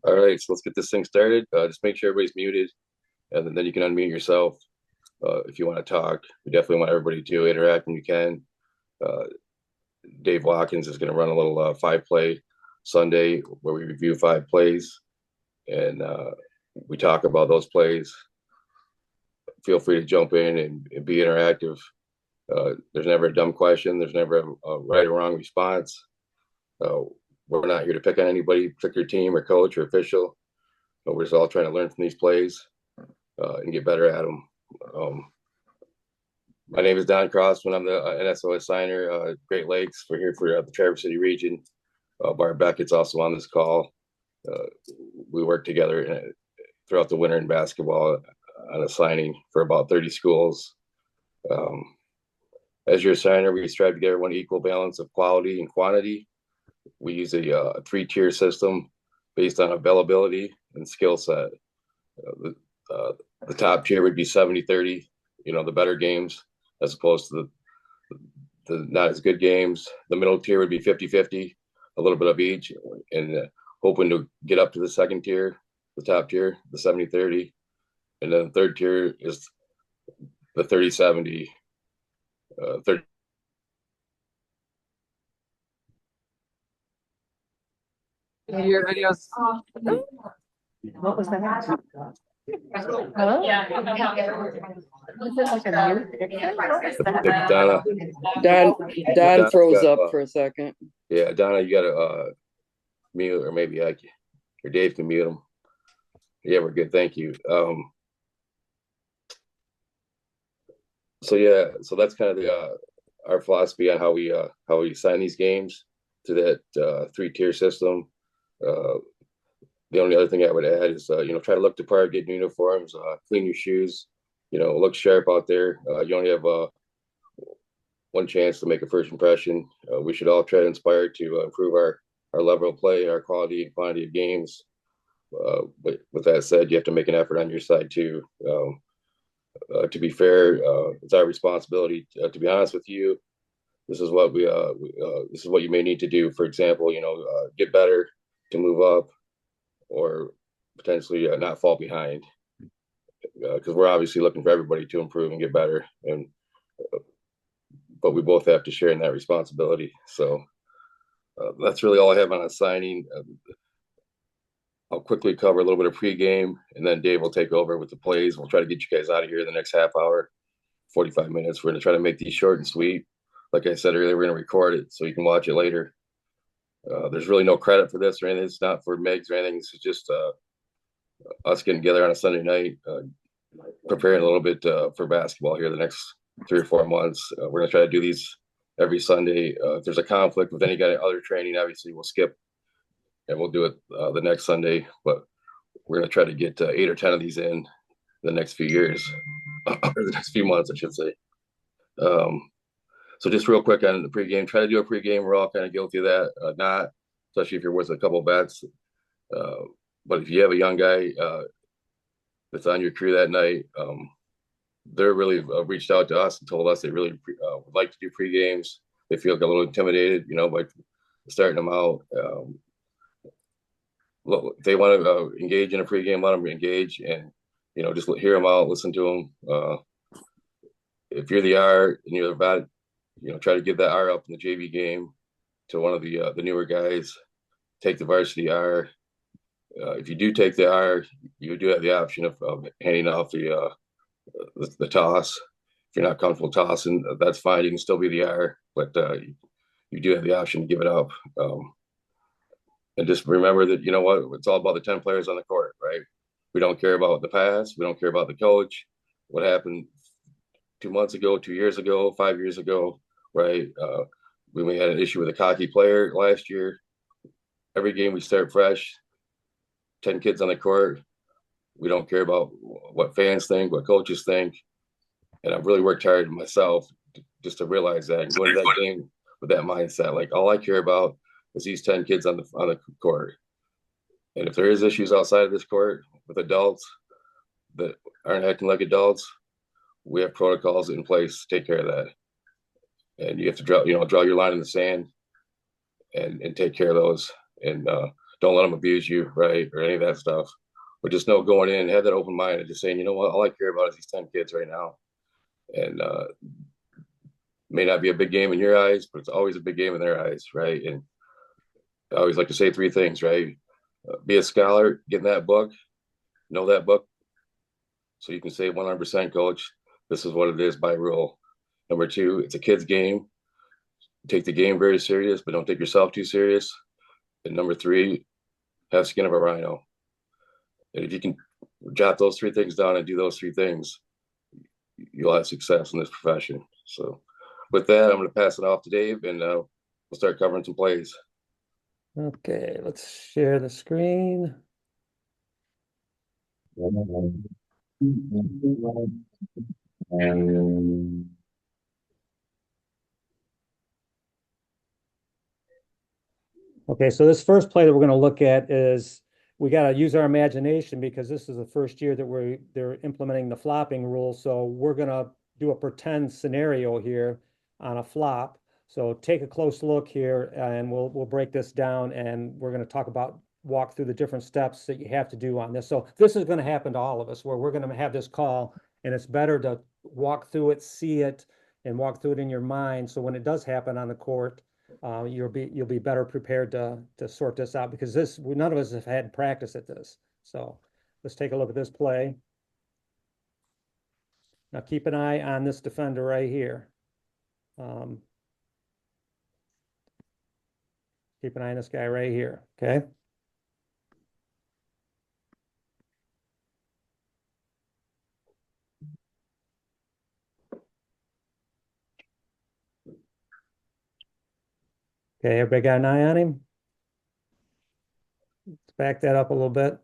All right, so let's get this thing started. Just make sure everybody's muted, and then you can unmute yourself if you want to talk. We definitely want everybody to interact when you can. Uh, Dave Watkins is going to run a little five-play Sunday where we review five plays, and we talk about those plays. Feel free to jump in and be interactive. There's never a dumb question. There's never a right or wrong response. Uh, we're not here to pick on anybody, particular team or coach or official. But we're just all trying to learn from these plays and get better at them. My name is Don Crossman. I'm the NSOS signer, Great Lakes. We're here for the Traverse City region. Barb Beckett's also on this call. We work together throughout the winter in basketball on a signing for about 30 schools. As your signer, we strive to get everyone equal balance of quality and quantity. We use a three-tier system based on availability and skill set. The top tier would be 70-30, the better games, as opposed to the not as good games. The middle tier would be 50-50, a little bit of each, and hoping to get up to the second tier, the top tier, the 70-30. And then the third tier is the 30-70. 30. Your videos. What was that? Hello? Yeah. Was it like a mute picture? What was that? Donna, Don froze up for a second. Yeah, Donna, you got to mute, or maybe or Dave can mute him. Yeah, we're good. Thank you. So that's kind of our philosophy on how we assign these games to that three-tier system. The only other thing I would add is try to look the part, get new uniforms, clean your shoes, look sharp out there. You only have one chance to make a first impression. We should all try to inspire to improve our level of play, our quality and quantity of games. But with that said, you have to make an effort on your side too. To be fair, it's our responsibility. To be honest with you, this is what this is what you may need to do. For example, get better to move up, or potentially not fall behind, because we're obviously looking for everybody to improve and get better, but we both have to share in that responsibility. So that's really all I have on signing. I'll quickly cover a little bit of pregame, and then Dave will take over with the plays. We'll try to get you guys out of here in the next half hour, 45 minutes. We're going to try to make these short and sweet. Like I said earlier, we're going to record it so you can watch it later. There's really no credit for this or anything. It's not for Megs or anything. It's just us getting together on a Sunday night, preparing a little bit for basketball here the next 3 or 4 months. We're going to try to do these every Sunday. If there's a conflict with any kind of other training, obviously we'll skip and we'll do it the next Sunday. But we're going to try to get 8 or 10 of these in the next few years, or the next few months, I should say. So just real quick on the pregame, try to do a pregame. We're all kind of guilty of that. Not, especially if you're with a couple of bets. But if you have a young guy that's on your crew that night, they're really reached out to us and told us they really would like to do pre-games. They feel like a little intimidated, by starting them out. If they want to engage in a pre-game, let them engage, and just hear them out, listen to them. If you're the R and you're about, try to give that R up in the JV game to one of the newer guys. Take the varsity R. If you do take the R, you do have the option of handing off the toss. If you're not comfortable tossing, that's fine. You can still be the R, but you do have the option to give it up. And just remember that, it's all about the 10 players on the court, right? We don't care about the past. We don't care about the coach. What happened 2 months ago, 2 years ago, 5 years ago, right? We had an issue with a cocky player last year. Every game we start fresh, 10 kids on the court. We don't care about what fans think, what coaches think. And I've really worked hard myself just to realize that and go into that game with that mindset. Like, all I care about is these 10 kids on the court. And if there is issues outside of this court with adults that aren't acting like adults, we have protocols in place to take care of that. And you have to draw your line in the sand and take care of those. And don't let them abuse you, right, or any of that stuff. But just know going in, have that open mind and just saying, you know what, all I care about is these 10 kids right now. And may not be a big game in your eyes, but it's always a big game in their eyes, right? And I always like to say three things, right? Be a scholar, get in that book, know that book, so you can say 100% coach, this is what it is by rule. Number two, it's a kid's game. Take the game very serious, but don't take yourself too serious. And number three, have skin of a rhino. And if you can jot those three things down and do those three things, you'll have success in this profession. So with that, I'm going to pass it off to Dave, and we'll start covering some plays. Okay, let's share the screen. Okay, so this first play that we're going to look at is we got to use our imagination because this is the first year that they're implementing the flopping rule. So we're going to do a pretend scenario here on a flop. So take a close look here, and we'll break this down, and we're going to walk through the different steps that you have to do on this. So this is going to happen to all of us, where we're going to have this call, and it's better to walk through it, see it, and walk through it in your mind. So when it does happen on the court, you'll be better prepared to sort this out, because none of us have had practice at this. So let's take a look at this play. Now keep an eye on this defender right here. Keep an eye on this guy right here, okay? Okay, everybody got an eye on him? Let's back that up a little bit.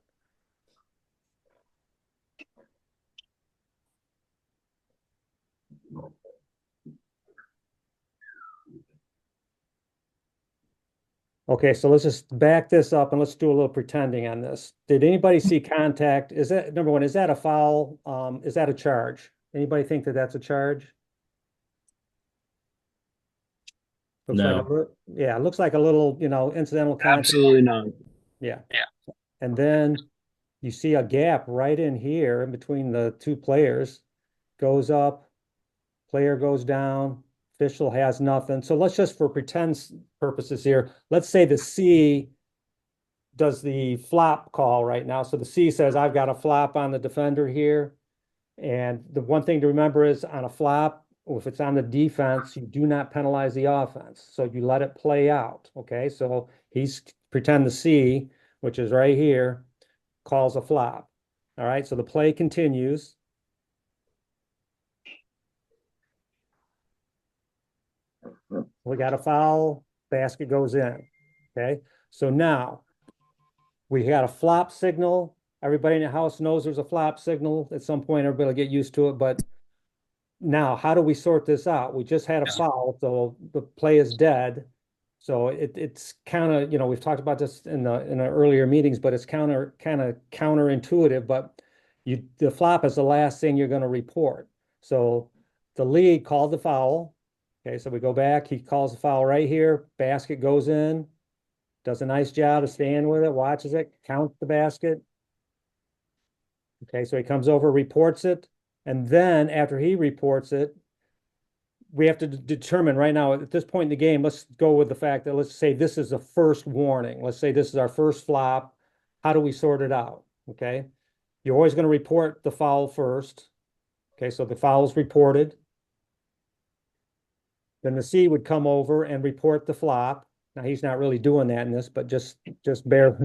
Okay, so let's just back this up and let's do a little pretending on this. Did anybody see contact? Is that, number one, is that a foul? Is that a charge? Anybody think that that's a charge? Looks like No. yeah, it looks like a little, incidental contact. Absolutely not. Yeah. And then you see a gap right in here in between the two players. Goes up, player goes down, official has nothing. So let's just, for pretend purposes here, let's say the C does the flop call right now. So the C says, I've got a flop on the defender here. And the one thing to remember is on a flop, if it's on the defense, you do not penalize the offense. So you let it play out. Okay. So pretend the C, which is right here, calls a flop. All right. So the play continues. We got a foul, basket goes in. Okay. So now we got a flop signal. Everybody in the house knows there's a flop signal. At some point, everybody will get used to it. But now, how do we sort this out? We just had a foul, so the play is dead. So it's kind of, we've talked about this in our earlier meetings, but it's kind of counterintuitive. But the flop is the last thing you're going to report. So the league called the foul. Okay, so we go back. He calls the foul right here. Basket goes in. Does a nice job of staying with it, watches it, counts the basket. Okay, so he comes over, reports it. And then after he reports it, we have to determine right now at this point in the game, let's go with the fact that let's say this is the first warning. Let's say this is our first flop. How do we sort it out? Okay, you're always going to report the foul first. Okay, so the foul is reported. Then the C would come over and report the flop. Now he's not really doing that in this, but just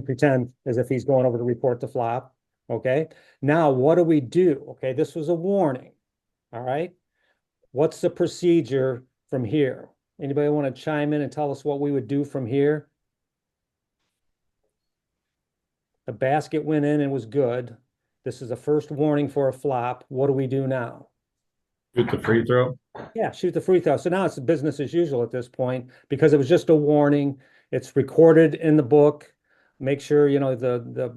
pretend as if he's going over to report the flop. Okay. Now what do we do? Okay, this was a warning. All right. What's the procedure from here? Anybody want to chime in and tell us what we would do from here? The basket went in and was good. This is the first warning for a flop. What do we do now? Shoot the free throw. Yeah, shoot the free throw. So now it's business as usual at this point because it was just a warning. It's recorded in the book. Make sure the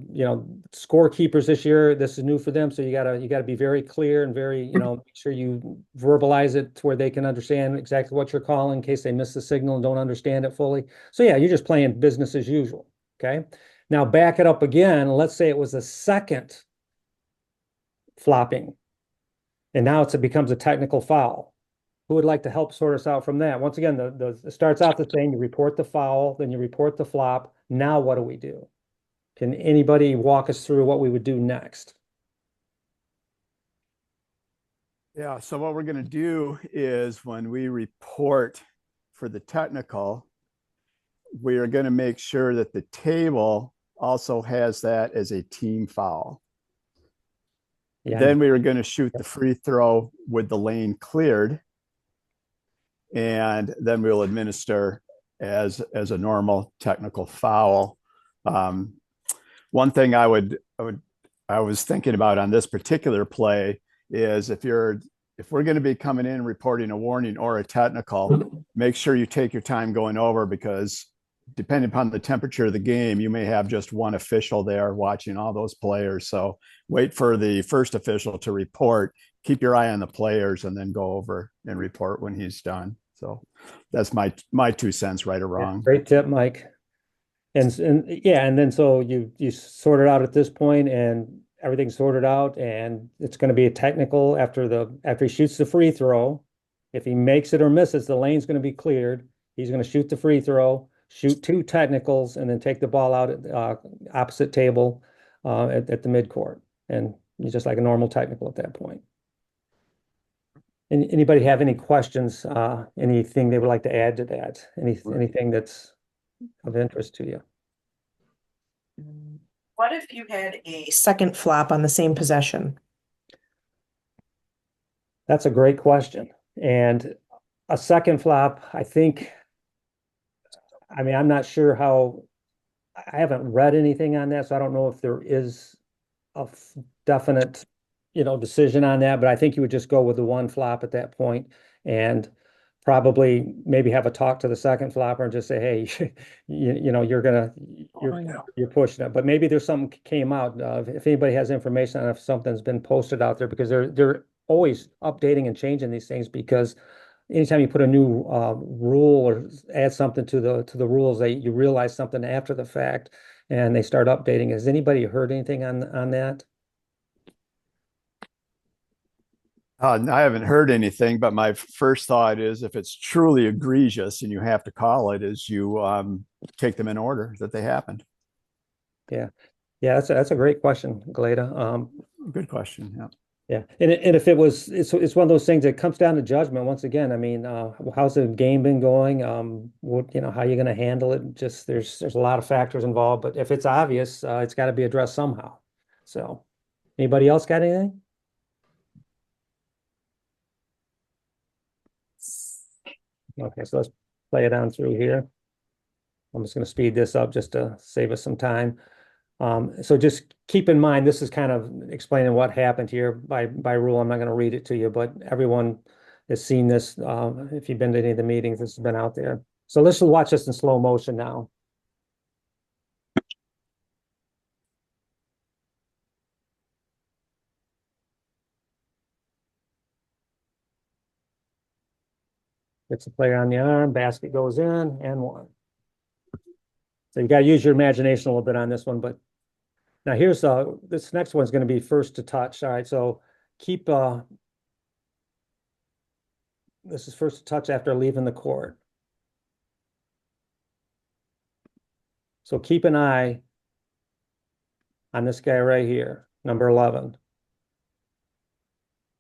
scorekeepers this year. This is new for them, so you gotta be very clear and very make sure you verbalize it to where they can understand exactly what you're calling in case they miss the signal and don't understand it fully. So yeah, you're just playing business as usual. Okay. Now back it up again. Let's say it was a second flopping, and now it becomes a technical foul. Who would like to help sort us out from that? Once again, it starts out the same. You report the foul, then you report the flop. Now what do we do? Can anybody walk us through what we would do next? Yeah, so what we're going to do is when we report for the technical, we are going to make sure that the table also has that as a team foul. Yeah. Then we are going to shoot the free throw with the lane cleared. And then we'll administer as a normal technical foul. One thing I was thinking about on this particular play is if we're going to be coming in reporting a warning or a technical, make sure you take your time going over, because depending upon the temperature of the game, you may have just one official there watching all those players. So wait for the first official to report, keep your eye on the players, and then go over and report when he's done. So that's my 2 cents, right or wrong. Great tip, Mike. And yeah, and then so you sort it out at this point, and everything's sorted out, and it's going to be a technical after he shoots the free throw. If he makes it or misses, the lane's going to be cleared. He's going to shoot the free throw, shoot 2 technicals, and then take the ball out at opposite table at the midcourt, and he's just like a normal technical at that point. Anybody have any questions? Anything they would like to add to that? Anything that's of interest to you? What if you had a second flop on the same possession? That's a great question. And a second flop, I mean, I'm not sure how, I haven't read anything on that, so I don't know if there is a definite, decision on that, but I think you would just go with the one flop at that point and probably maybe have a talk to the second flopper and just say, hey, you're pushing it. But maybe there's something came out. If anybody has information on if something's been posted out there, because they're always updating and changing these things, because anytime you put a new rule or add something to the rules, you realize something after the fact and they start updating. Has anybody heard anything on that? I haven't heard anything, but my first thought is if it's truly egregious and you have to call it, is you take them in order that they happened. Yeah, that's a great question, Gleda. Good question. Yeah. Yeah, and if it's one of those things that comes down to judgment. Once again, I mean, how's the game been going? What how you going to handle it? Just there's a lot of factors involved, but if it's obvious, it's got to be addressed somehow. So, anybody else got anything? Okay, so let's play it on through here. I'm just going to speed this up just to save us some time. So just keep in mind, this is kind of explaining what happened here by rule. I'm not going to read it to you, but everyone has seen this. If you've been to any of the meetings, this has been out there. So let's watch this in slow motion now. Gets the player on the arm, basket goes in, and one. So you got to use your imagination a little bit on this one, but now here's this next one's going to be first to touch. All right, so keep this is first to touch after leaving the court. So keep an eye on this guy right here, number 11.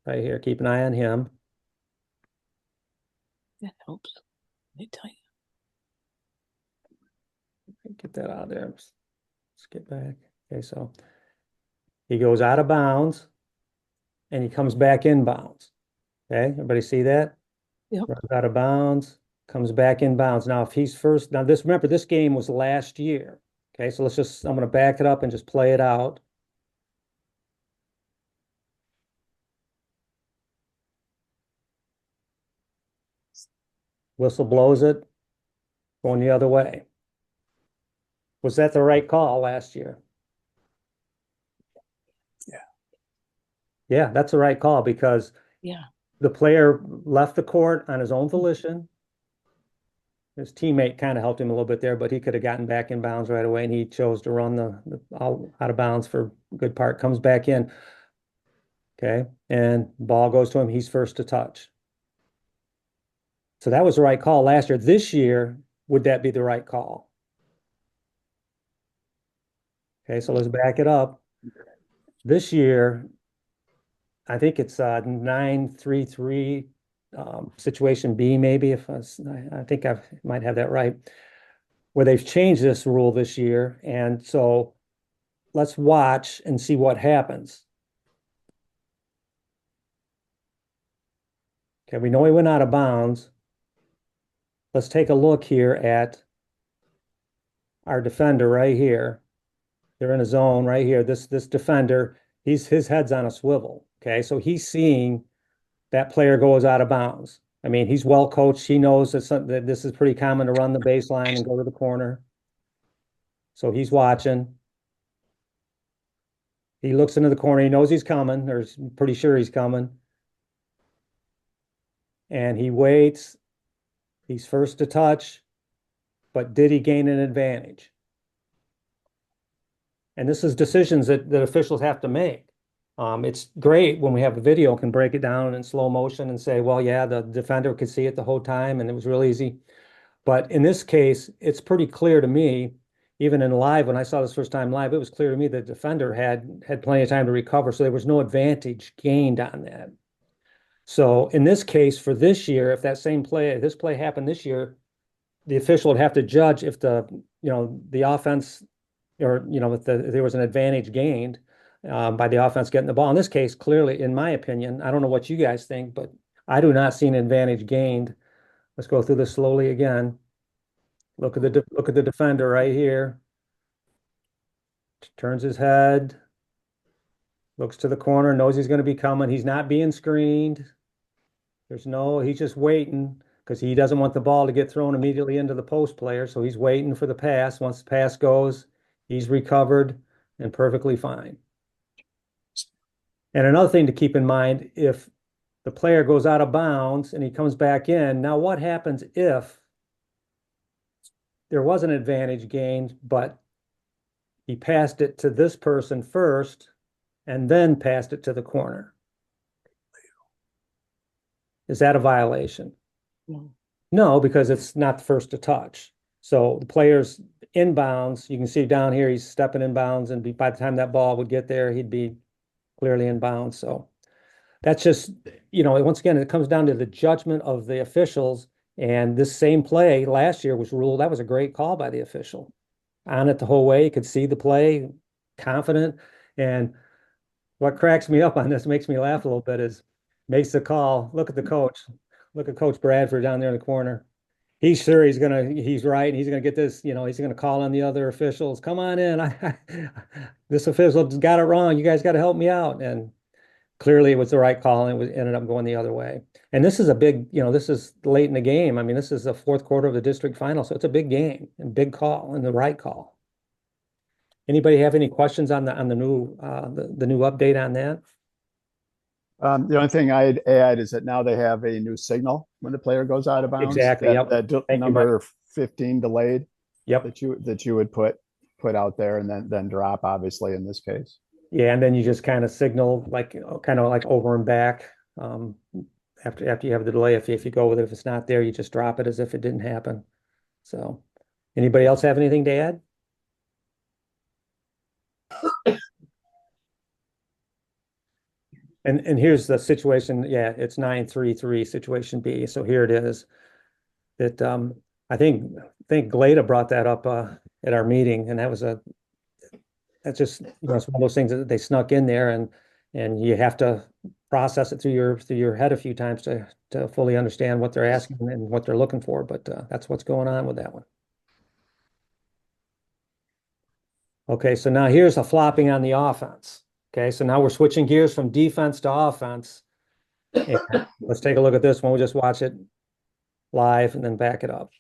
Right here, keep an eye on him. That helps. Let me tell you. Get that out of there. Let's get back. Okay, so he goes out of bounds and he comes back in bounds. Okay, everybody see that? Yep. Runs out of bounds, comes back in bounds. Now, if he's first, now remember, this game was last year. Okay, so I'm going to back it up and just play it out. Whistle blows it, going the other way. Was that the right call last year? Yeah. Yeah, that's the right call because Yeah. the player left the court on his own volition. His teammate kind of helped him a little bit there, but he could have gotten back in bounds right away, and he chose to run the out of bounds for a good part. Comes back in. Okay, and ball goes to him. He's first to touch. So that was the right call last year. This year, would that be the right call? Okay, so let's back it up. This year, I think it's 9-3-3 situation B, maybe if I think I might have that right, where they've changed this rule this year. And so let's watch and see what happens. Okay, we know he went out of bounds. Let's take a look here at our defender right here. They're in a zone right here. This defender, his head's on a swivel. Okay, so he's seeing that player goes out of bounds. I mean, he's well coached. He knows that this is pretty common to run the baseline and go to the corner. So he's watching. He looks into the corner. He knows he's coming, or he's pretty sure he's coming. And he waits. He's first to touch, but did he gain an advantage? And this is decisions that officials have to make. It's great when we have a video and can break it down in slow motion and say, well, yeah, the defender could see it the whole time and it was real easy. But in this case, it's pretty clear to me, even in live, when I saw this first time live, it was clear to me the defender had plenty of time to recover. So there was no advantage gained on that. So in this case, for this year, if that same play, if this play happened this year, the official would have to judge if the offense, or if there was an advantage gained by the offense getting the ball. In this case, clearly, in my opinion, I don't know what you guys think, but I do not see an advantage gained. Let's go through this slowly again. Look at the defender right here. Turns his head, looks to the corner, knows he's going to be coming. He's not being screened. He's just waiting because he doesn't want the ball to get thrown immediately into the post player. So he's waiting for the pass. Once the pass goes, he's recovered and perfectly fine. And another thing to keep in mind, if the player goes out of bounds and he comes back in, now what happens if there was an advantage gained, but he passed it to this person first and then passed it to the corner? Is that a violation? No. No, because it's not the first to touch. So the player's inbounds, you can see down here, he's stepping in bounds, and by the time that ball would get there, he'd be clearly in bounds. So that's just, once again, it comes down to the judgment of the officials. And this same play last year was ruled, that was a great call by the official. On it the whole way, you could see the play, confident. And what cracks me up on this, makes me laugh a little bit, is makes the call. Look at the coach. Look at Coach Bradford down there in the corner. He's sure he's right. He's gonna get this, he's gonna call on the other officials. Come on in. This official got it wrong. You guys got to help me out. And clearly it was the right call, and ended up going the other way. And this is a big, this is late in the game. I mean, this is the fourth quarter of the district final, so it's a big game and big call and the right call. Anybody have any questions on the new update on that? The only thing I'd add is that now they have a new signal when the player goes out of bounds. Exactly. Yep. That number 15 delayed. Yep. That you would put out there and then drop, obviously, in this case. Yeah, and then you just kind of signal kind of like over and back after you have the delay. If you go with it, if it's not there, you just drop it as if it didn't happen. So, anybody else have anything to add? And here's the situation. Yeah, it's 9-3-3 situation B. So here it is. That I think Glada brought that up at our meeting, and that's just it's one of those things that they snuck in there, and you have to process it through your head a few times to fully understand what they're asking and what they're looking for. But that's what's going on with that one. Okay, so now here's a flopping on the offense. Okay, so now we're switching gears from defense to offense. And let's take a look at this one. We'll just watch it live and then back it up.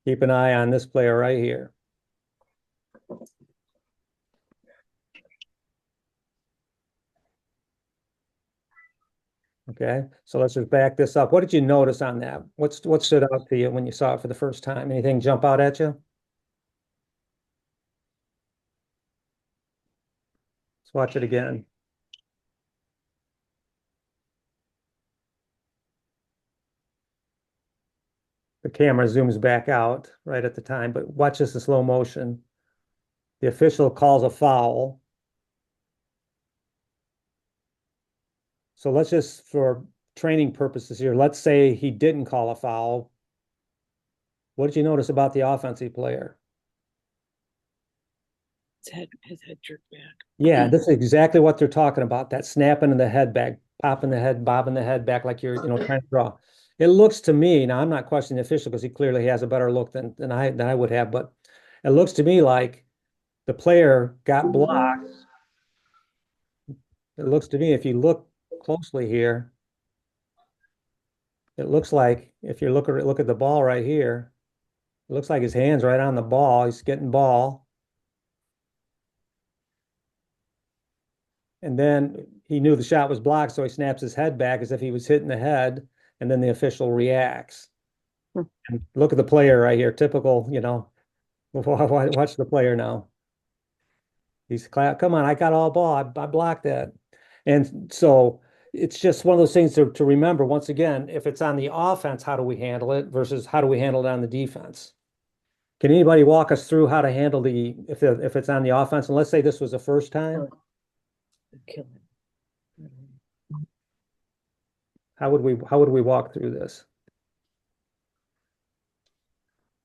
Keep an eye on this player right here. Okay, so let's just back this up. What did you notice on that? What stood out to you when you saw it for the first time? Anything jump out at you? Let's watch it again. The camera zooms back out right at the time, but watch this in slow motion. The official calls a foul. So let's just, for training purposes here, let's say he didn't call a foul. What did you notice about the offensive player? His head jerked back. Yeah, this is exactly what they're talking about. That snapping in the head back, popping the head, bobbing the head back like you're, trying to draw. It looks to me, now I'm not questioning the official because he clearly has a better look than I would have, but it looks to me like the player got blocked. It looks to me, if you look closely here, it looks like if you look at the ball right here, it looks like his hand's right on the ball. He's getting ball. And then he knew the shot was blocked, so he snaps his head back as if he was hitting the head, and then the official reacts. And look at the player right here, typical, watch the player now. He's come on, I got all ball, I blocked that. And so it's just one of those things to remember. Once again, if it's on the offense, how do we handle it versus how do we handle it on the defense? Can anybody walk us through how to handle if it's on the offense? And let's say this was the first time. Kill him. How would we walk through this?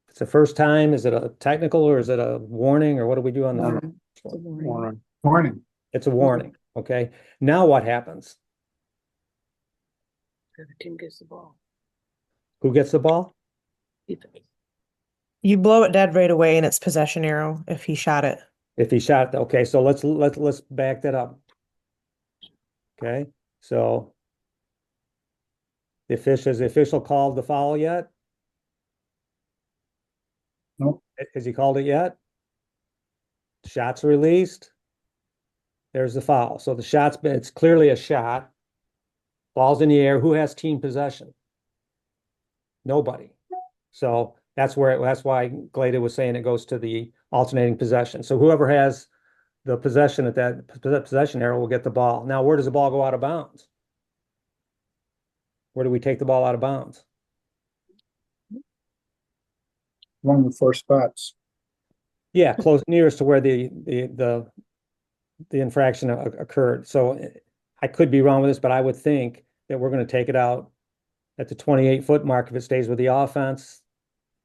If it's the first time, is it a technical or is it a warning or what do we do on the Warning. Warning. It's a warning. Okay. Now what happens? The team gets the ball. Who gets the ball? Defense. You blow it dead right away and it's possession arrow if he shot it. If he shot it. Okay, so let's back that up. Okay, so has the official called the foul yet? Nope. Has he called it yet? Shots released. There's the foul. So it's clearly a shot. Ball's in the air. Who has team possession? Nobody. So that's why Glada was saying it goes to the alternating possession. So whoever has the possession at that possession arrow will get the ball. Now, where does the ball go out of bounds? Where do we take the ball out of bounds? One of the four spots. Yeah, close nearest to where the infraction occurred. So I could be wrong with this, but I would think that we're going to take it out at the 28-foot mark if it stays with the offense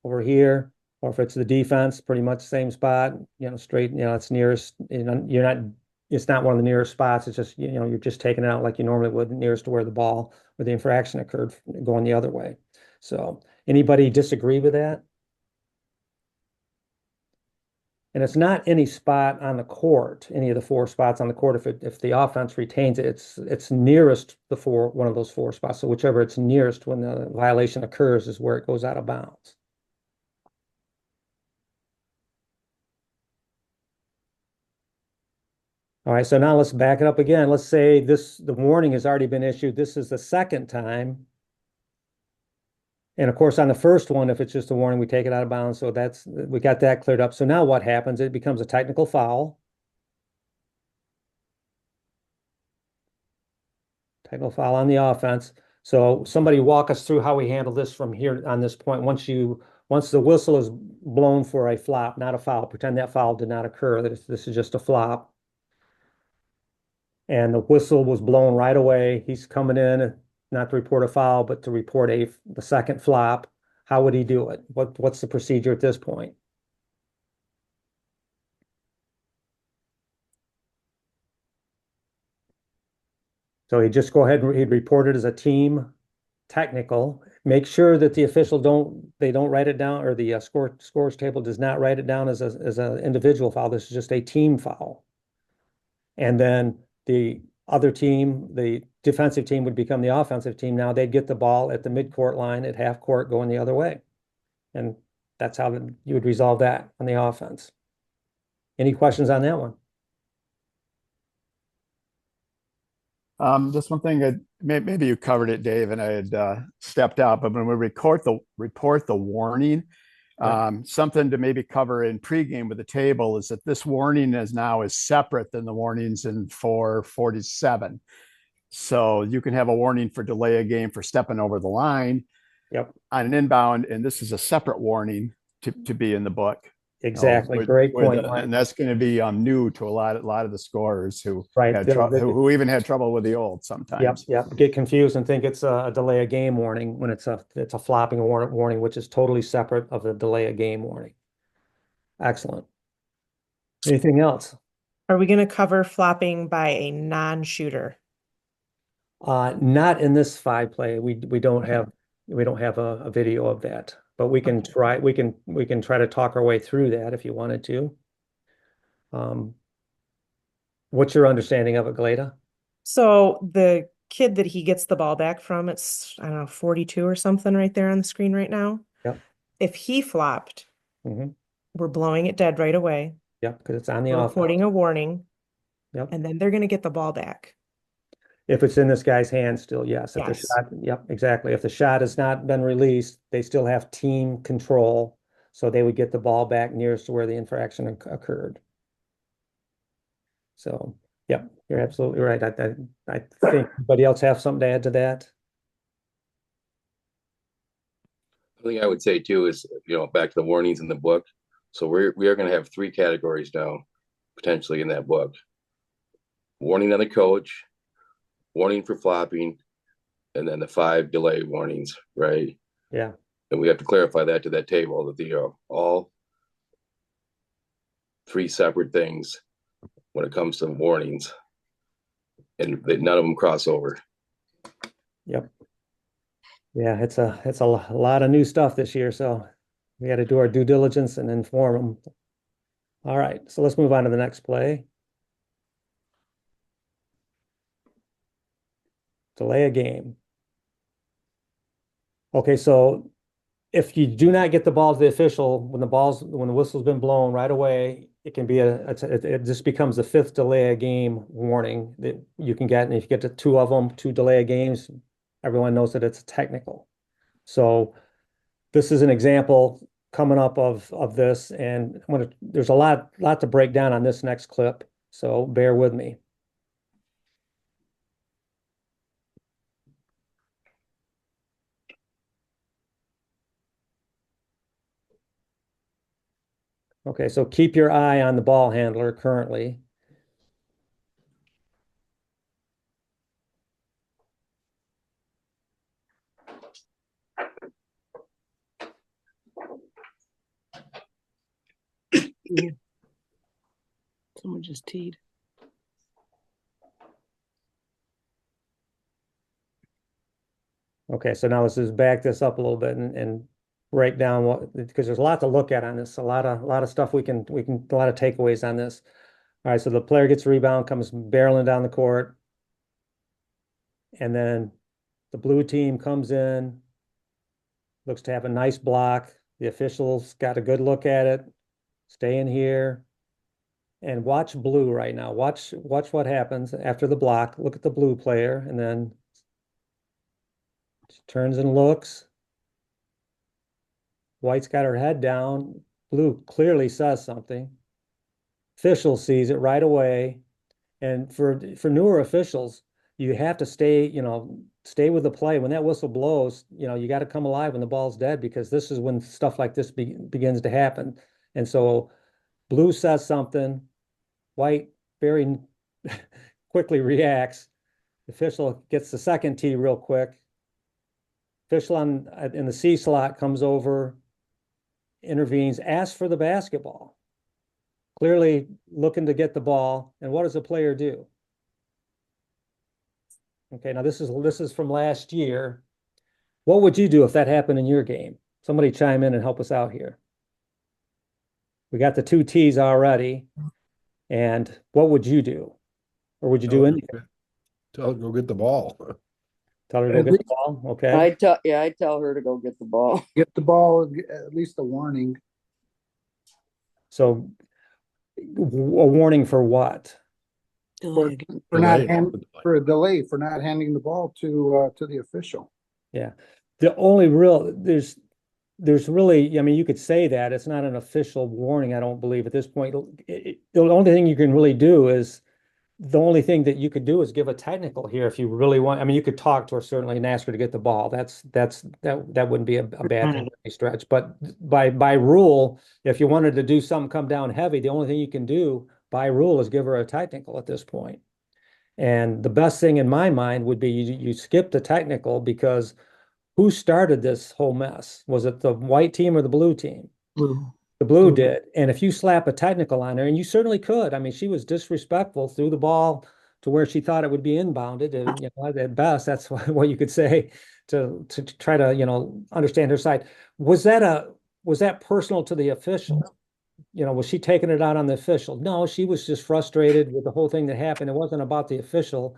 over here, or if it's the defense, pretty much same spot, straight, it's nearest, it's not one of the nearest spots. It's just, you're just taking it out like you normally would, nearest to where where the infraction occurred going the other way. So anybody disagree with that? And it's not any spot on the court, any of the four spots on the court. If the offense retains it, it's nearest one of those four spots. So whichever it's nearest when the violation occurs is where it goes out of bounds. All right, so now let's back it up again. Let's say the warning has already been issued. This is the second time. And of course, on the first one, if it's just a warning, we take it out of bounds. So we got that cleared up. So now what happens? It becomes a technical foul. Technical foul on the offense. So somebody walk us through how we handle this from here on this point. Once the whistle is blown for a flop, not a foul, pretend that foul did not occur. This is just a flop. And the whistle was blown right away. He's coming in, not to report a foul, but to report the second flop. How would he do it? What's the procedure at this point? So he'd just go ahead and he'd report it as a team technical. Make sure that the official don't write it down, or the scores table does not write it down as an individual foul. This is just a team foul. And then the other team, the defensive team, would become the offensive team. Now they'd get the ball at the midcourt line at half court going the other way. And that's how you would resolve that on the offense. Any questions on that one? Just one thing maybe you covered it, Dave, and I had stepped out, but when we report the warning, something to maybe cover in pregame with the table is that this warning is separate than the warnings in 447. So you can have a warning for delay a game for stepping over the line on an inbound, and this is a separate warning to be in the book. Exactly. Great point, Mike. And that's going to be new to a lot of the scorers who Right. who even had trouble with the old sometimes. Yep. Get confused and think it's a delay a game warning when it's a flopping warning, which is totally separate of the delay a game warning. Excellent. Anything else? Are we going to cover flopping by a non-shooter? Not in this 5-play. We don't have a video of that, but we can try to talk our way through that if you wanted to. What's your understanding of it, Glada? So the kid that he gets the ball back from, it's, I don't know, 42 or something right there on the screen right now. Yep. If he flopped, Mm-hmm. we're blowing it dead right away. Yep, because it's on the We're offense. reporting a warning. Yep. And then they're going to get the ball back. If it's in this guy's hand still, yes. If the Yes. shot, yep, exactly. If the shot has not been released, they still have team control, so they would get the ball back nearest to where the infraction occurred. So, yep, you're absolutely right. I think anybody else have something to add to that? The thing I would say too is, back to the warnings in the book. So we are going to have 3 categories now, potentially in that book. Warning on the coach, warning for flopping, and then the 5 delay warnings, right? Yeah. And we have to clarify that to that table that they are all 3 separate things when it comes to warnings, and that none of them cross over. Yep. Yeah, it's a lot of new stuff this year, so we got to do our due diligence and inform them. All right, so let's move on to the next play. Delay a game. Okay, so if you do not get the ball to the official when the whistle's been blown right away, it can be it just becomes the 5th delay a game warning that you can get, and if you get to 2 of them, 2 delay a games, everyone knows that it's technical. So this is an example coming up of this, and there's a lot to break down on this next clip, so bear with me. Okay, so keep your eye on the ball handler currently. Someone just teed. Okay, so now let's just back this up a little bit and break down what, because there's a lot to look at on this, a lot of stuff a lot of takeaways on this. All right, so the player gets a rebound, comes barreling down the court, and then the blue team comes in, looks to have a nice block. The officials got a good look at it. Stay in here and watch blue right now. Watch what happens after the block. Look at the blue player, and then she turns and looks. White's got her head down. Blue clearly says something. Official sees it right away. And for newer officials, you have to stay with the play. When that whistle blows, you got to come alive when the ball's dead, because this is when stuff like this begins to happen. And so blue says something. White very quickly reacts. The official gets the second tee real quick. Official in the C slot comes over, intervenes, asks for the basketball. Clearly looking to get the ball. And what does the player do? Okay, now this is from last year. What would you do if that happened in your game? Somebody chime in and help us out here. We got the 2 tees already. And what would you do? Or would you do anything? Tell her to go get the ball. Tell her to go get the ball? Okay. I tell her to go get the ball. Get the ball, at least a warning. So a warning for what? Delay again. For not Delay. for a delay, for not handing the ball to the official. Yeah. The only real, there's really, I mean, you could say that it's not an official warning, I don't believe at this point. The only thing you can really do is, the only thing that you could do is give a technical here if you really want. I mean, you could talk to her certainly and ask her to get the ball. That wouldn't be a bad thing by any stretch. But by rule, if you wanted to do something come down heavy, the only thing you can do by rule is give her a technical at this point. And the best thing in my mind would be you skip the technical, because who started this whole mess? Was it the white team or the blue team? Blue. The blue did. And if you slap a technical on her, and you certainly could, I mean, she was disrespectful, threw the ball to where she thought it would be inbounded. And, you know, at best, that's what you could say to try to, you know, understand her side. Was that personal to the official? You know, was she taking it out on the official? No, she was just frustrated with the whole thing that happened. It wasn't about the official.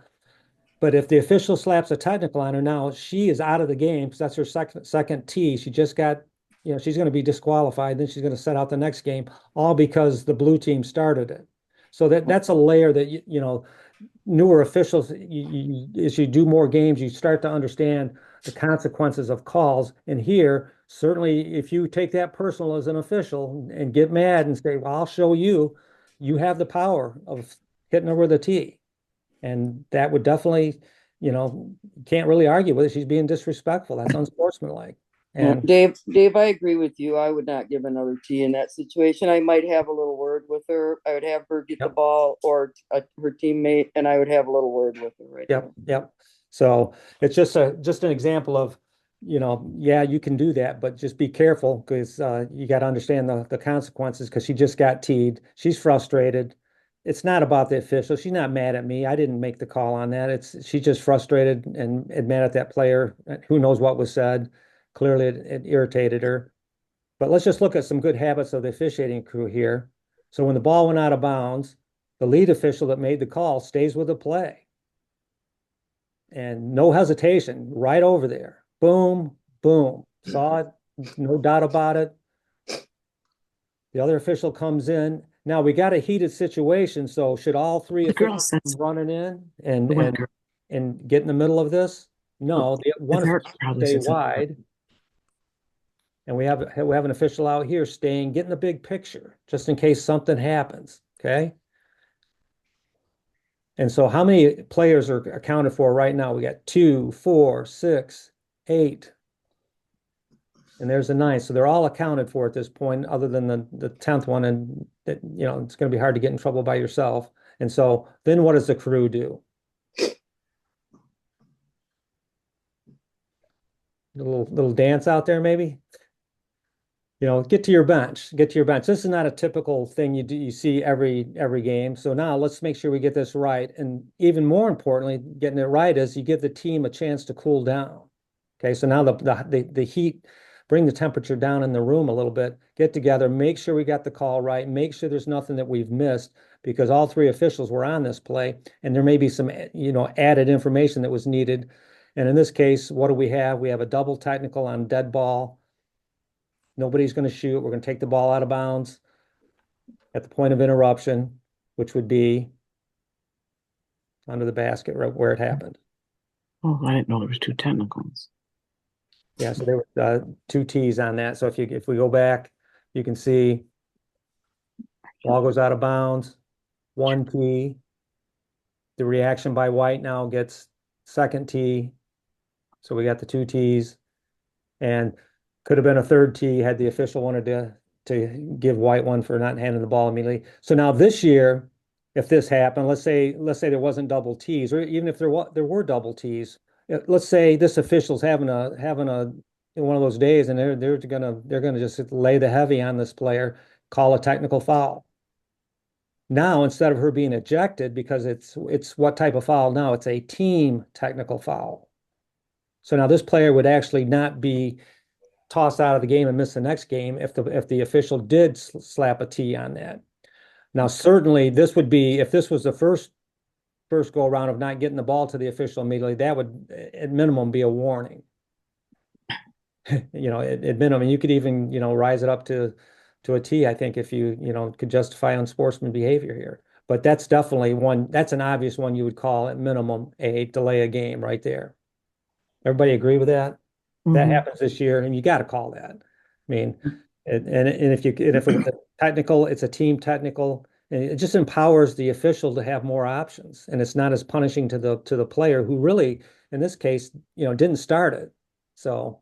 But if the official slaps a technical on her, now she is out of the game because that's her second tee. She just got, you know, she's going to be disqualified. Then she's going to set out the next game, all because the blue team started it. So that's a layer that you know, newer officials, as you do more games, you start to understand the consequences of calls. And here, certainly, if you take that personal as an official and get mad and say, "Well, I'll show you," you have the power of hitting her with a tee. And that would definitely, you know, can't really argue with it. She's being disrespectful. That's unsportsmanlike. Yeah, And Dave, I agree with you. I would not give another tee in that situation. I might have a little word with her. I would have her get the Yep. ball, or her teammate, and I would have a little word with her right yep, yep. So it's just an example of, you know, yeah, you can do that, but just be careful, because you got to understand the consequences, because she just got teed. She's frustrated. It's not about the official. She's not mad at me. I didn't make the call on that. She's just frustrated and mad at that player. Who knows what was said? Clearly, it irritated her. But let's just look at some good habits of the officiating crew here. So when the ball went out of bounds, the lead official that made the call stays with the play. And no hesitation, right over there. Boom, boom. Saw it, no doubt about it. The other official comes in. Now we got a heated situation, so should all three The girl officials sets come running in the white girl. and get in the middle of this? No, one The official probably stay sets up. wide. And we have an official out here staying, getting the big picture, just in case something happens. Okay. And so how many players are accounted for right now? We got 2, 4, 6, 8. And there's a 9. So they're all accounted for at this point, other than the 10th one. And it, you know, it's going to be hard to get in trouble by yourself. And so then what does the crew do? A little dance out there, maybe? You know, get to your bench. This is not a typical thing you see every game. So now let's make sure we get this right. And even more importantly, getting it right is you give the team a chance to cool down. Okay, so now the heat, bring the temperature down in the room a little bit, get together, make sure we got the call right, make sure there's nothing that we've missed, because all three officials were on this play, and there may be some, you know, added information that was needed. And in this case, what do we have? We have a double technical on dead ball. Nobody's going to shoot. We're going to take the ball out of bounds at the point of interruption, which would be under the basket right where it happened. Oh, I didn't know there was 2 technicals. Yeah, so there were 2 tees on that. So if we go back, you can see ball goes out of bounds, 1 tee. The reaction by White now gets second tee. So we got the 2 tees, and could have been a third tee had the official wanted to give White one for not handing the ball immediately. So now this year, if this happened, let's say there wasn't double tees, or even if there were double tees, let's say this official's having a one of those days, and they're gonna just lay the heavy on this player, call a technical foul. Now, instead of her being ejected, because it's what type of foul now? It's a team technical foul. So now this player would actually not be tossed out of the game and miss the next game if the official did slap a tee on that. Now, certainly this would be, if this was the first go around of not getting the ball to the official immediately, that would at minimum be a warning. You know, at minimum, you could even, you know, rise it up to a tee, I think, if you know, could justify unsportsman behavior here. but that's definitely one, that's an obvious one you would call at minimum a delay a game right there. Everybody agree with that? That Mhm. happens this year, and you got to call that. I mean, and if it was a technical, it's a team technical, and it just empowers the official to have more options, and it's not as punishing to the player who really, in this case, didn't start it. So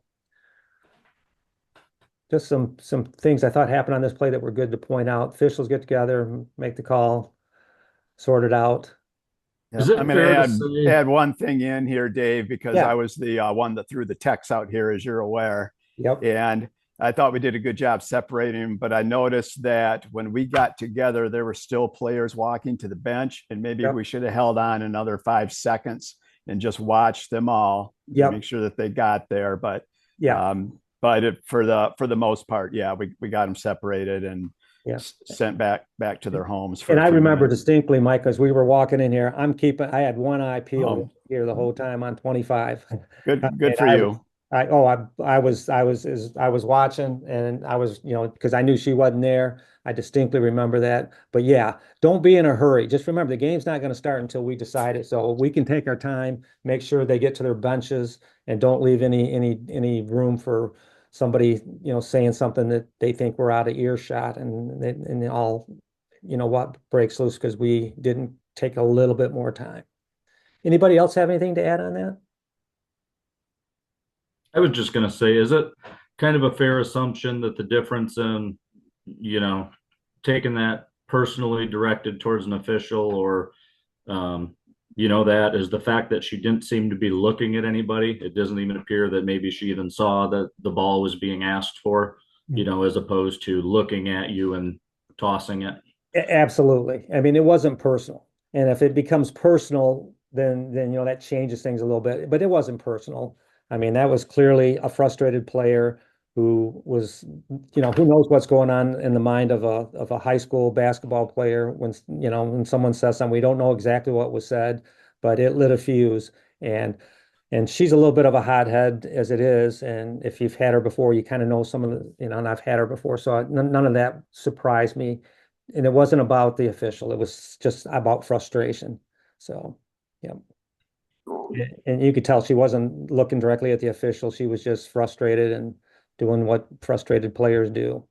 just some things I thought happened on this play that were good to point out. Officials get together, make the call, sort it out. Yeah, Is it I'm going to fair to add say, add one thing in here, Dave, because Yeah. I was the one that threw the text out here, as you're aware, Yep. and I thought we did a good job separating them. But I noticed that when we got together, there were still players walking to the bench, and maybe Yep. we should have held on another 5 seconds and just watched them all to Yep. make sure that they got there. Yeah. For the most part, yeah, we got them separated and Yeah. sent back to their homes for And a I few remember minutes. distinctly, Mike, because we were walking in here. I had one eye peeled Oh, here the whole time on 25. I good mean, for you. I was watching, and I was, because I knew she wasn't there. I distinctly remember that. But yeah, don't be in a hurry. Just remember the game's not going to start until we decide it. So we can take our time, make sure they get to their benches, and don't leave any room for somebody, saying something that they think we're out of earshot, and all, what breaks loose because we didn't take a little bit more time. Anybody else have anything to add on that? I was just going to say, is it kind of a fair assumption that the difference in, taking that personally directed towards an official or, that is the fact that she didn't seem to be looking at anybody. It doesn't even appear that maybe she even saw that the ball was being asked for, as opposed to looking at you and tossing it. Absolutely. I mean, it wasn't personal. And if it becomes personal, then that changes things a little bit. But it wasn't personal. I mean, that was clearly a frustrated player who was, who knows what's going on in the mind of a high school basketball player when someone says something, we don't know exactly what was said, but it lit a fuse. And she's a little bit of a hothead as it is. And if you've had her before, you kind of know some of and I've had her before. So none of that surprised me. And it wasn't about the official. It was just about frustration. So, yeah. And you could tell she wasn't looking directly at the official. She was just frustrated and doing what frustrated players do.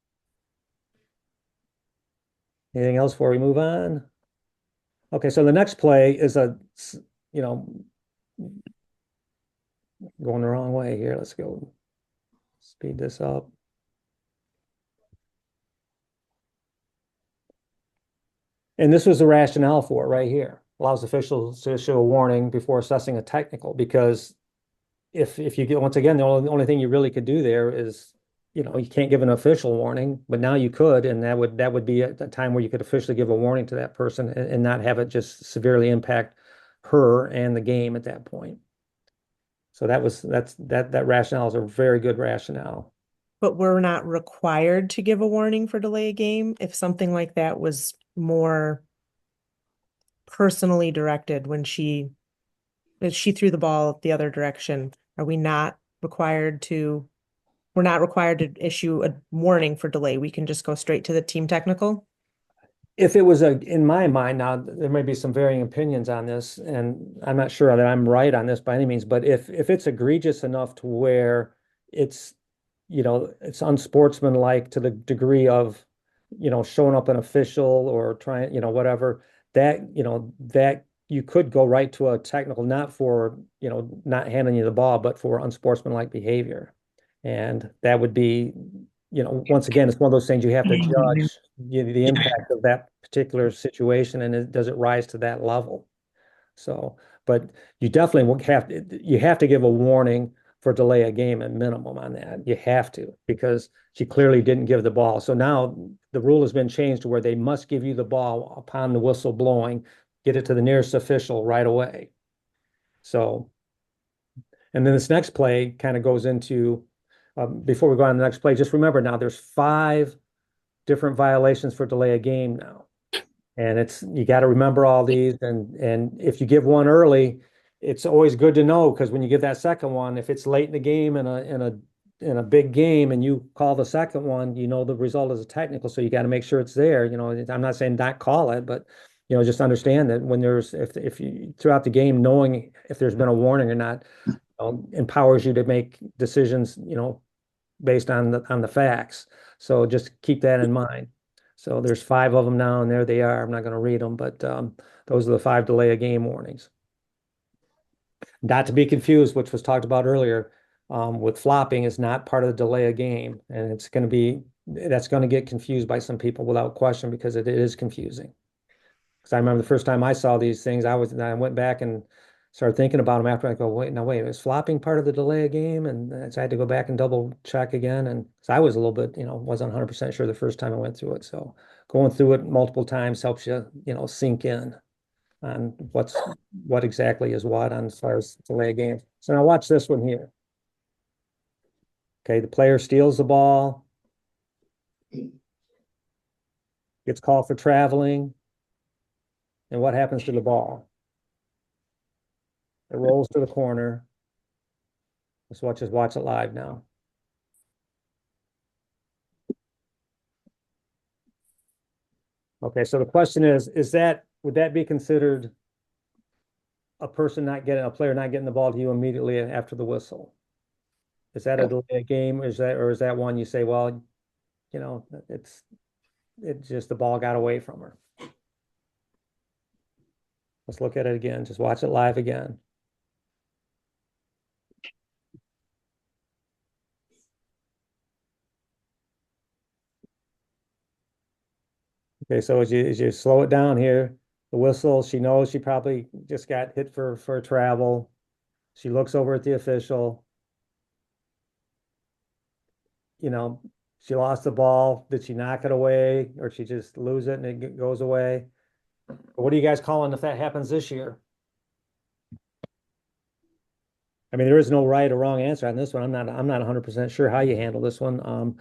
Anything else before we move on? Okay, so the next play is you know, going the wrong way here. Let's go speed this up. And this was the rationale for it right here. Allows officials to issue a warning before assessing a technical, because if you get, once again, the only thing you really could do there is, you can't give an official warning, but now you could, and that would be a time where you could officially give a warning to that person and not have it just severely impact her and the game at that point. So that rationale is a very good rationale. But we're not required to give a warning for delay a game if something like that was more personally directed when she threw the ball the other direction. Are we not required to, we're not required to issue a warning for delay. We can just go straight to the team technical? If it was in my mind, now there may be some varying opinions on this, and I'm not sure that I'm right on this by any means, but if it's egregious enough to where it's, it's unsportsmanlike to the degree of, showing up an official or trying, whatever, that you could go right to a technical, not for, not handing you the ball, but for unsportsmanlike behavior. And that would be, once again, it's one of those things you have to judge the impact of that particular situation, and does it rise to that level? So, but you definitely will have to give a warning for delay a game at minimum on that. You have to, because she clearly didn't give the ball. So now the rule has been changed to where they must give you the ball upon the whistle blowing, get it to the nearest official right away. So, and then this next play kind of goes into, before we go on to the next play, just remember now there's 5 different violations for delay a game now. And you got to remember all these. And if you give one early, it's always good to know, because when you give that second one, if it's late in the game in a big game and you call the second one, the result is a technical. So you got to make sure it's there. I'm not saying not call it, but just understand that when if you throughout the game, knowing if there's been a warning or not, empowers you to make decisions, based on the facts. So just keep that in mind. So there's 5 of them now, and there they are. I'm not going to read them, but those are the 5 delay of game warnings. Not to be confused, which was talked about earlier, with flopping is not part of the delay of game, and that's going to get confused by some people without question because it is confusing. Because I remember the first time I saw these things, I went back and started thinking about them after I go, wait, is flopping part of the delay of game? And so I had to go back and double check again. And so I was a little bit, wasn't 100% sure the first time I went through it. So going through it multiple times helps you, sink in on what exactly is what on as far as delay of game. So now watch this one here. Okay, the player steals the ball, gets called for traveling, and what happens to the ball? It rolls to the corner. Just watch it live now. Okay, so the question is would that be considered a player not getting the ball to you immediately after the whistle? Is that a delay game? Or is that one you say, well, it's just the ball got away from her? Let's look at it again. Just watch it live again. Okay, so as you slow it down here, the whistle, she knows she probably just got hit for travel. She looks over at the official. She lost the ball. Did she knock it away or she just lose it and it goes away? What are you guys calling if that happens this year? I mean, there is no right or wrong answer on this one. I'm not 100% sure how you handle this one.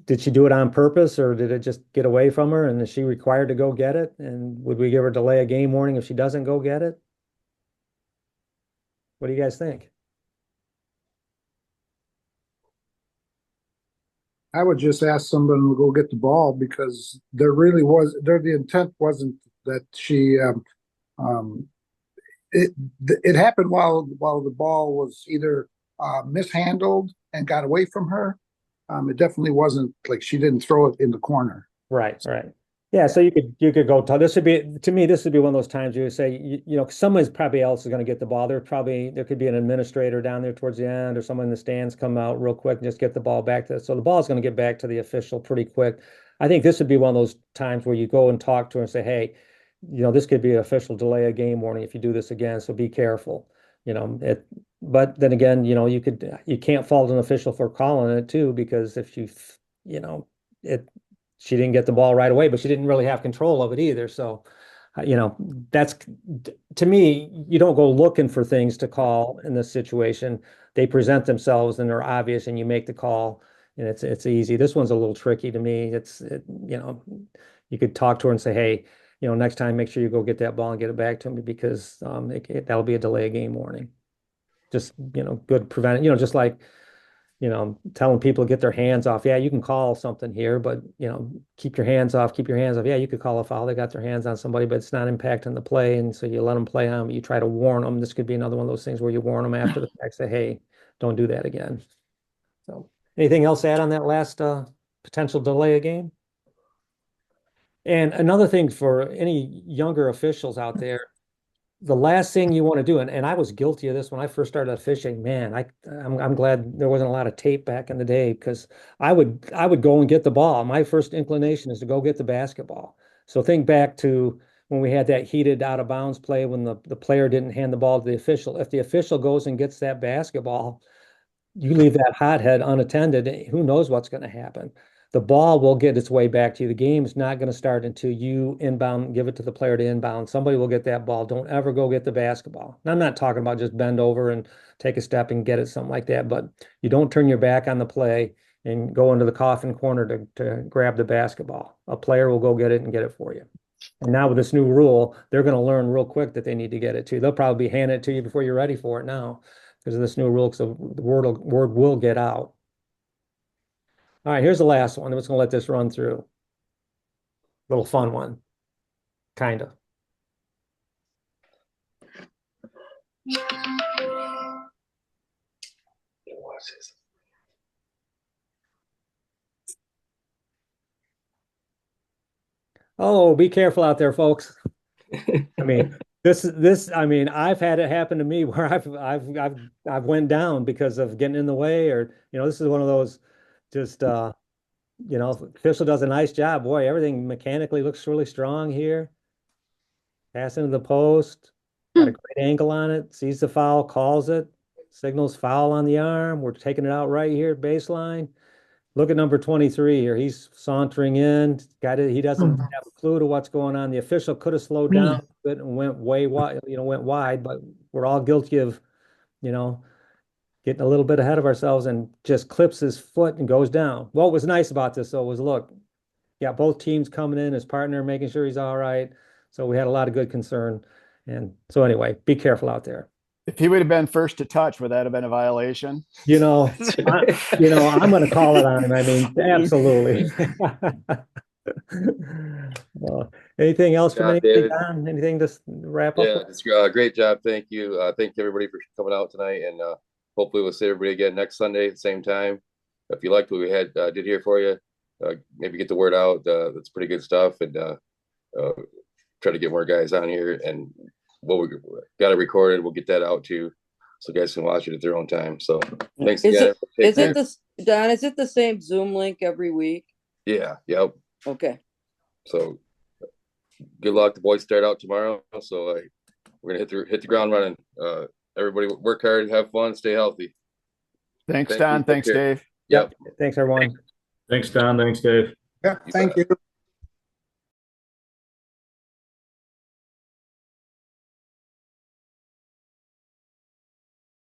Did she do it on purpose or did it just get away from her? And is she required to go get it? And would we give her delay a game warning if she doesn't go get it? What do you guys think? I would just ask somebody to go get the ball because the intent wasn't that she, um, it, it happened while the ball was either mishandled and got away from her. It definitely wasn't like she didn't throw it in the corner. Right, right. Yeah, so you could go tell this would be to me, this would be one of those times you would say, someone's probably else is going to get the ball. There could be an administrator down there towards the end or someone in the stands come out real quick and just get the ball back to so the ball is going to get back to the official pretty quick. I think this would be one of those times where you go and talk to her and say, hey, this could be an official delay a game warning if you do this again, so be careful. But then again, you can't fault an official for calling it too, because if it she didn't get the ball right away, but she didn't really have control of it either. So, that's to me, you don't go looking for things to call in this situation. They present themselves and they're obvious, and you make the call, and it's easy. This one's a little tricky to me. You could talk to her and say, hey, next time, make sure you go get that ball and get it back to me because that'll be a delay game warning. Just, good prevent, just like telling people to get their hands off. Yeah, you can call something here, but keep your hands off, keep your hands off. Yeah, you could call a foul. They got their hands on somebody, but it's not impacting the play. And so you let them play on, but you try to warn them. This could be another one of those things where you warn them after the fact, say, hey, don't do that again. So anything else to add on that last potential delay a game? And another thing for any younger officials out there, the last thing you want to do, and I was guilty of this when I first started fishing, man, I'm glad there wasn't a lot of tape back in the day because I would go and get the ball. My first inclination is to go get the basketball. So think back to when we had that heated out of bounds play when the player didn't hand the ball to the official. If the official goes and gets that basketball, you leave that hothead unattended, who knows what's going to happen? The ball will get its way back to you. The game is not going to start until you inbound, give it to the player to inbound. Somebody will get that ball. Don't ever go get the basketball. And I'm not talking about just bend over and take a step and get it, something like that, but you don't turn your back on the play and go into the coffin corner to grab the basketball. A player will go get it and get it for you. And now with this new rule, they're going to learn real quick that they need to get it too. They'll probably be handing it to you before you're ready for it now because of this new rule, because the word will get out. All right, here's the last one. I'm just going to let this run through. Little fun one, kind of. Oh, be careful out there, folks. I mean, I mean, I've had it happen to me where I've went down because of getting in the way, or this is one of those just official does a nice job. Boy, everything mechanically looks really strong here. Pass into the post, got a great angle on it, sees the foul, calls it, signals foul on the arm. We're taking it out right here at baseline. Look at number 23 here. He's sauntering in. Got it. He doesn't have a clue to what's going on. The official could have slowed down a bit and went way wide, went wide, but we're all guilty of, getting a little bit ahead of ourselves and just clips his foot and goes down. What was nice about this though was look, both teams coming in, his partner making sure he's all right. So we had a lot of good concern. And so anyway, be careful out there. If he would have been first to touch, would that have been a violation? I'm going to call it on him. I mean, absolutely. Anything else from anybody, Don? Anything to wrap up? Yeah, it's great job. Thank you. Thank you everybody for coming out tonight, and hopefully we'll see everybody again next Sunday at the same time. If you liked what we did here for you, maybe get the word out. That's pretty good stuff, and try to get more guys on here. And what we got it recorded, we'll get that out too, so guys can watch it at their own time. So thanks again. Is it the same Zoom link every week? Yeah. Yep. Okay. So good luck. The boys start out tomorrow, so we're gonna hit the ground running. Everybody work hard, have fun, stay healthy. Thanks, Don. Thanks, Dave. Yep. Thanks, everyone. Thanks, Don. Thanks, Dave. Yeah, thank you.